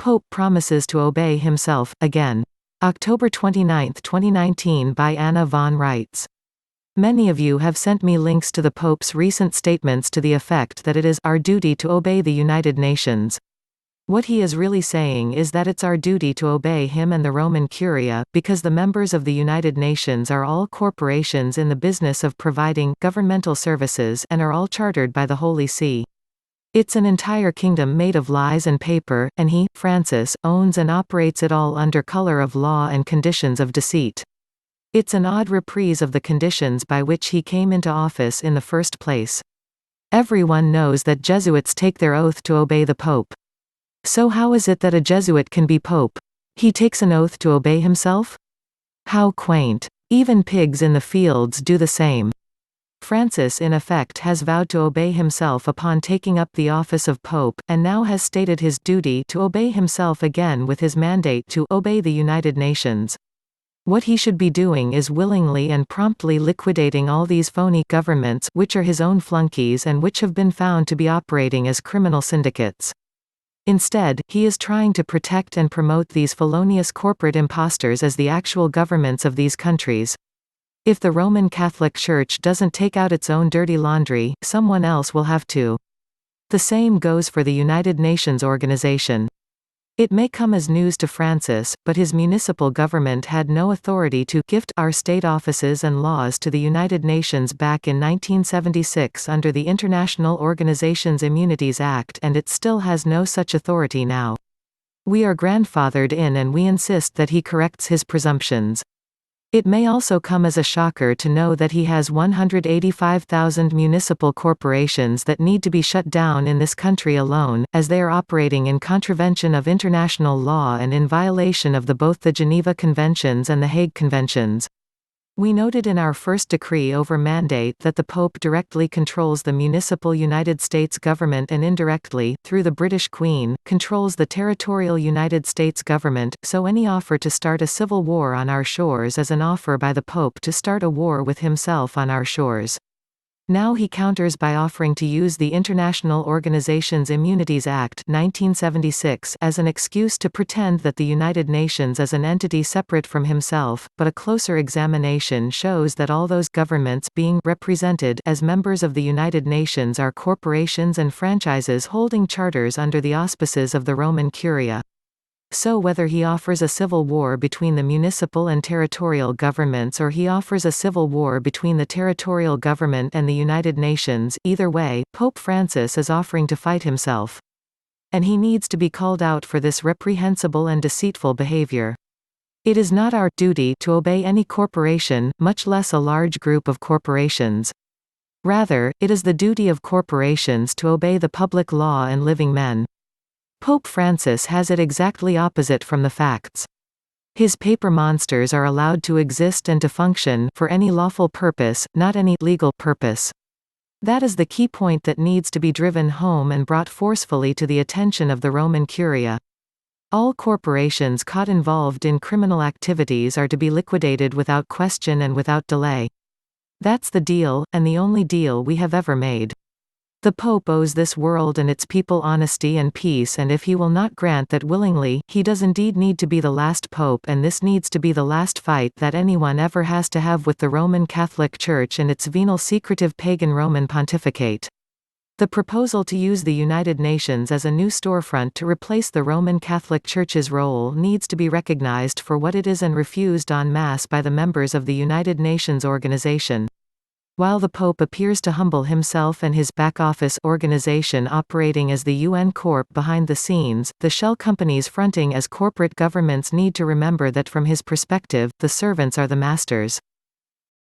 Pope promises to obey himself, again. October 29, 2019 by Anna von Reitz. Many of you have sent me links to the Pope's recent statements to the effect that it is our duty to obey the United Nations. What he is really saying is that it's our duty to obey him and the Roman Curia, because the members of the United Nations are all corporations in the business of providing governmental services and are all chartered by the Holy See. It's an entire kingdom made of lies and paper, and he, Francis, owns and operates it all under color of law and conditions of deceit. It's an odd reprise of the conditions by which he came into office in the first place. Everyone knows that Jesuits take their oath to obey the Pope. So how is it that a Jesuit can be Pope? He takes an oath to obey himself? How quaint. Even pigs in the fields do the same. Francis in effect has vowed to obey himself upon taking up the office of Pope, and now has stated his duty to obey himself again with his mandate to obey the United Nations. What he should be doing is willingly and promptly liquidating all these phony governments which are his own flunkies and which have been found to be operating as criminal syndicates. Instead, he is trying to protect and promote these felonious corporate impostors as the actual governments of these countries. If the Roman Catholic Church doesn't take out its own dirty laundry, someone else will have to. The same goes for the United Nations organization. It may come as news to Francis, but his municipal government had no authority to gift our state offices and laws to the United Nations back in 1976 under the International Organizations Immunities Act, and it still has no such authority now. We are grandfathered in, and we insist that he corrects his presumptions. It may also come as a shocker to know that he has 185,000 municipal corporations that need to be shut down in this country alone, as they are operating in contravention of international law and in violation of both the Geneva Conventions and the Hague Conventions. We noted in our first decree over mandate that the Pope directly controls the municipal United States government and indirectly, through the British Queen, controls the territorial United States government, so any offer to start a civil war on our shores is an offer by the Pope to start a war with himself on our shores. Now he counters by offering to use the International Organizations Immunities Act 1976 as an excuse to pretend that the United Nations is an entity separate from himself, but a closer examination shows that all those governments being represented as members of the United Nations are corporations and franchises holding charters under the auspices of the Roman Curia. So whether he offers a civil war between the municipal and territorial governments or he offers a civil war between the territorial government and the United Nations, either way, Pope Francis is offering to fight himself. And he needs to be called out for this reprehensible and deceitful behavior. It is not our duty to obey any corporation, much less a large group of corporations. Rather, it is the duty of corporations to obey the public law and living men. Pope Francis has it exactly opposite from the facts. His paper monsters are allowed to exist and to function for any lawful purpose, not any legal purpose. That is the key point that needs to be driven home and brought forcefully to the attention of the Roman Curia. All corporations caught involved in criminal activities are to be liquidated without question and without delay. That's the deal, and the only deal we have ever made. The Pope owes this world and its people honesty and peace, and if he will not grant that willingly, he does indeed need to be the last Pope, and this needs to be the last fight that anyone ever has to have with the Roman Catholic Church and its venal secretive pagan Roman pontificate. The proposal to use the United Nations as a new storefront to replace the Roman Catholic Church's role needs to be recognized for what it is and refused en masse by the members of the United Nations organization. While the Pope appears to humble himself and his back-office organization operating as the UN Corp behind the scenes, the shell companies fronting as corporate governments need to remember that from his perspective, the servants are the masters.